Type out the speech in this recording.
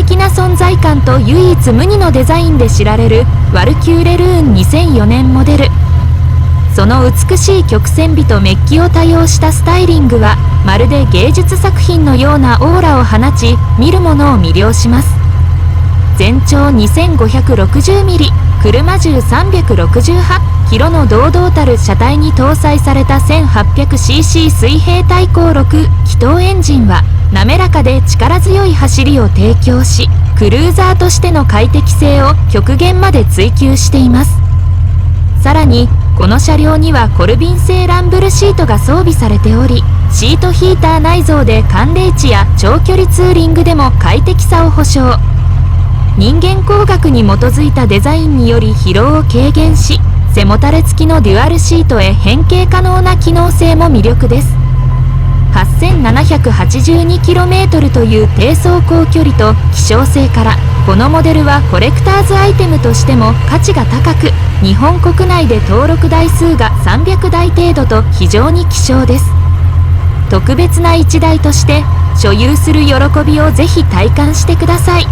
的な存在感と唯一無二のデザインで知られるワルキューレルーン2004年モデル。その美しい曲線美とメッキを多用したスタイリングはまるで芸術作品のようなオーラを放ち、見る者を魅了します。全長 2560mm、車重 368kg の堂々たる車体に搭載された 1800cc 水平対向6気筒エンジンは滑らかで力強い走りを提供し、クルーザーとしての快適性を極限まで追求しています。さらにこの車両にはコルビン製ランブルシートが装備されており、シートヒーター内蔵で寒冷地や長距離ツーリングでも快適さを保証。人間工学に基づいたデザインにより疲労を軽減し、背もたれ付きのデュアルシートへ変形可能な機能性も魅力です。8782km という低走行距離と希少性から、このモデルはコレクターズアイテムとしても価値が高く、日本国内で登録台数が300台程度と非常に希少です。特別な一台として所有する喜びをぜひ体感してください。